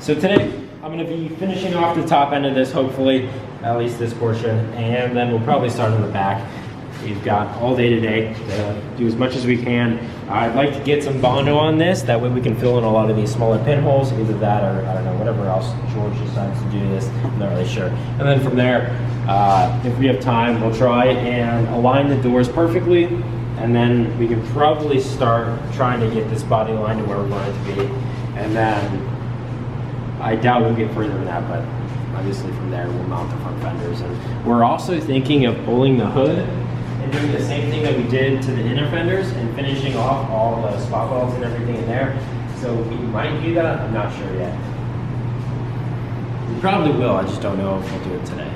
So today I'm going to be finishing off the top end of this, hopefully, at least this portion, and then we'll probably start in the back. We've got all day today to do as much as we can. I'd like to get some Bondo on this, that way we can fill in a lot of these smaller pinholes, either that or, I don't know, whatever else George decides to do this, I'm not really sure. And then from there, if we have time, we'll try and align the doors perfectly, and then we can probably start trying to get this body line to where we want it to be. And then I doubt we'll get further than that, but obviously from there we'll mount the front fenders. And we're also thinking of pulling the hood and doing the same thing that we did to the inner fenders and finishing off all the spot welds and everything in there. So we might do that, I'm not sure yet. We probably will, I just don't know if we'll do it today.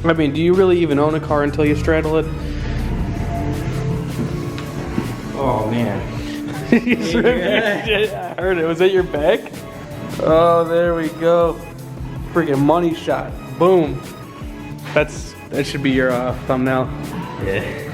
I mean, do you really even own a car until you straddle it? Oh man. I heard it. Was that your back? Oh, there we go. Freaking money shot. Boom. That should be your thumbnail. Yeah.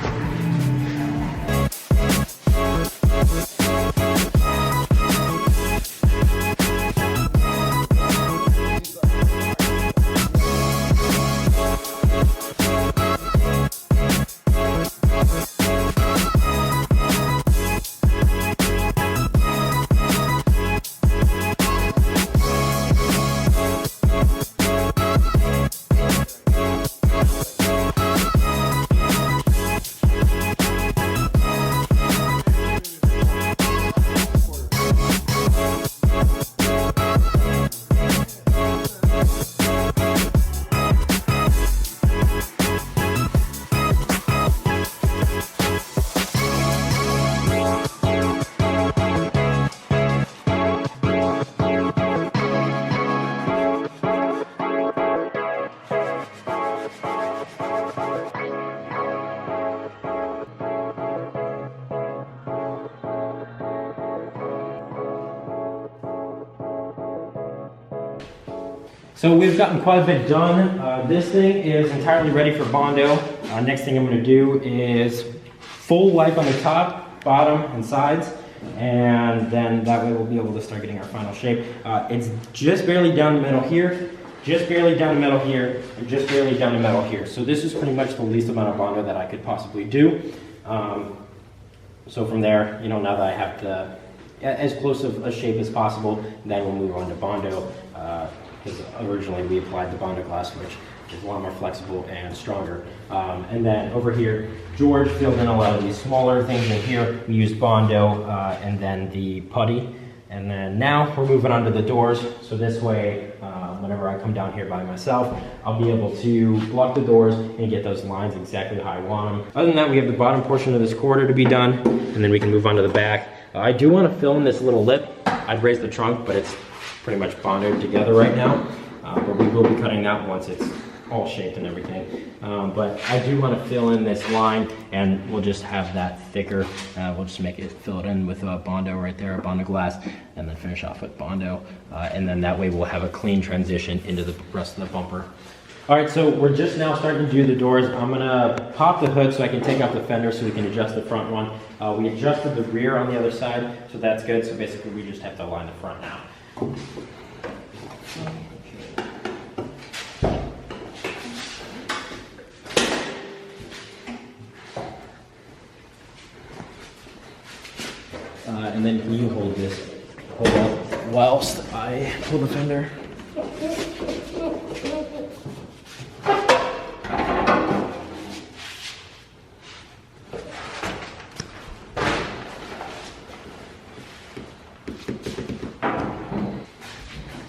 So we've gotten quite a bit done. This thing is entirely ready for Bondo. Next thing I'm going to do is full wipe on the top, bottom, and sides, and then that way we'll be able to start getting our final shape. It's just barely down the middle here, just barely down the middle here, and just barely down the middle here. So this is pretty much the least amount of Bondo that I could possibly do. So from there, you know, now that I have as close of a shape as possible, then we'll move on to Bondo. Because originally we applied the Bondo glass, which is a lot more flexible and stronger. And then over here, George filled in a lot of these smaller things in here. We used Bondo and then the putty. And then now we're moving on to the doors. So this way, whenever I come down here by myself, I'll be able to block the doors and get those lines exactly how I want them. Other than that, we have the bottom portion of this quarter to be done, and then we can move on to the back. I do want to fill in this little lip. I'd raise the trunk, but it's pretty much bonded together right now. But we will be cutting that once it's all shaped and everything. But I do want to fill in this line, and we'll just have that thicker. We'll just fill it in with Bondo right there, Bondo glass, and then finish off with Bondo. And then that way we'll have a clean transition into the rest of the bumper. All right, so we're just now starting to do the doors. I'm gonna pop the hood so I can take out the fender so we can adjust the front one. We adjusted the rear on the other side, so that's good. So basically we just have to align the front now. And then can you hold this hold up whilst I pull the fender?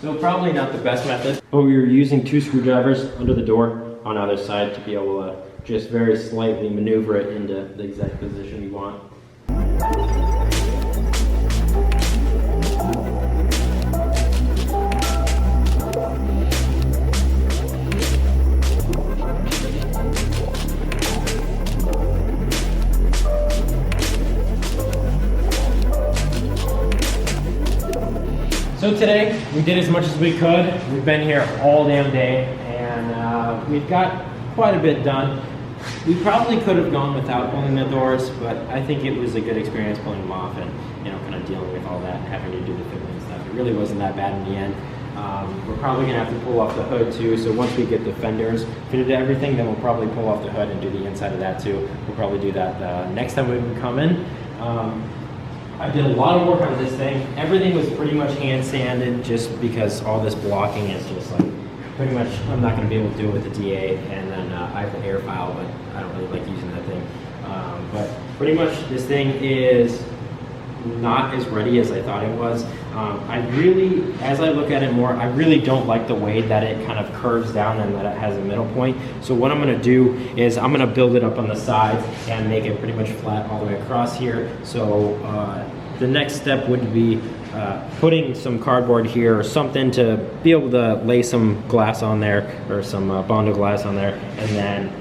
So probably not the best method, but we were using 2 screwdrivers under the door on either side to be able to just very slightly maneuver it into the exact position we want. So today, we did as much as we could. We've been here all damn day, and we've got quite a bit done. We probably could have gone without pulling the doors, but I think it was a good experience pulling them off and, you know, kind of dealing with all that, having to do the fiddling and stuff. It really wasn't that bad in the end. We're probably gonna have to pull off the hood too, so once we get the fenders fitted to everything, then we'll probably pull off the hood and do the inside of that too. We'll probably do that next time we come in. I did a lot of work on this thing. Everything was pretty much hand sanded just because all this blocking is just like, pretty much I'm not gonna be able to do it with the DA, and then I have the air file, but I don't really like using that thing. But pretty much this thing is not as ready as I thought it was. I really, as I look at it more, I really don't like the way that it kind of curves down and that it has a middle point. So what I'm gonna do is I'm gonna build it up on the sides and make it pretty much flat all the way across here. So the next step would be putting some cardboard here or something to be able to lay some glass on there, or some Bondo glass on there, and then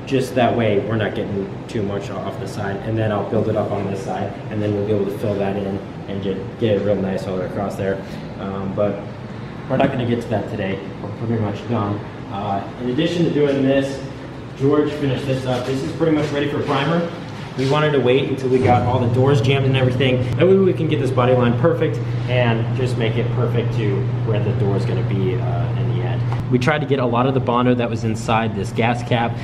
just that way we're not getting too much off the side. And then I'll build it up on this side, and then we'll be able to fill that in and just get it real nice all the way across there. But we're not gonna get to that today. We're pretty much done. In addition to doing this, George finished this up. This is pretty much ready for primer. We wanted to wait until we got all the doors jammed and everything. That way we can get this body line perfect and just make it perfect to where the door is gonna be in the end. We tried to get a lot of the Bondo that was inside this gas cap.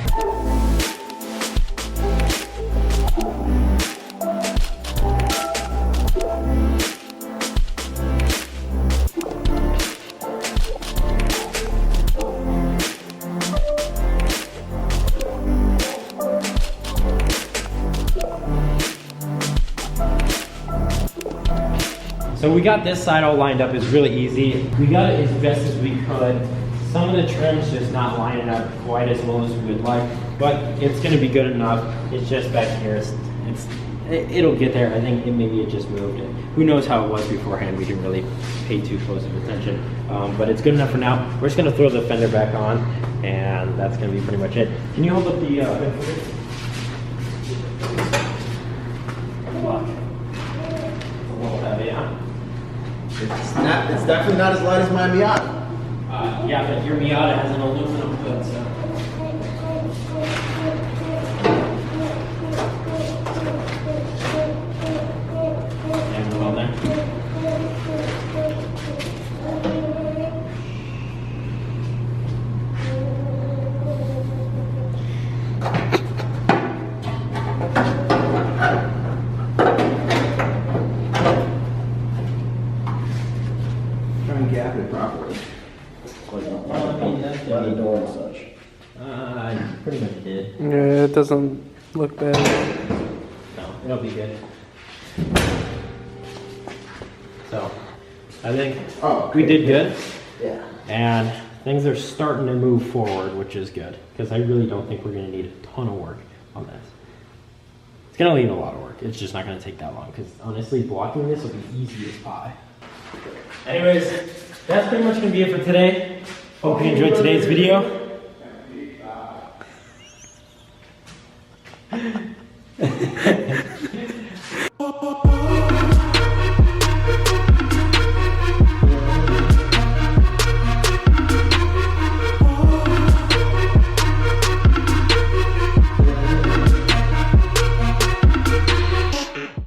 So we got this side all lined up. It's really easy. We got it as best as we could. Some of the trim's just not lining up quite as well as we would like, but it's gonna be good enough. It's just back here. It'll get there. I think maybe it just moved. Who knows how it was beforehand? We didn't really pay too close of attention, but it's good enough for now. We're just gonna throw the fender back on, and that's gonna be pretty much it. Can you hold up the hood for me? It's definitely not as light as my Miata. Yeah, but your Miata has an aluminum hood, so. And the welder. Try and gap it properly. By the door and such. I pretty much did. Yeah, it doesn't look bad. No, it'll be good. So, I think we did good. Yeah. And things are starting to move forward, which is good. Because I really don't think we're going to need a ton of work on this. It's going to need a lot of work. It's just not going to take that long. Because honestly, blocking this will be easy as pie. Anyways, that's pretty much going to be it for today. Hope you enjoyed today's video.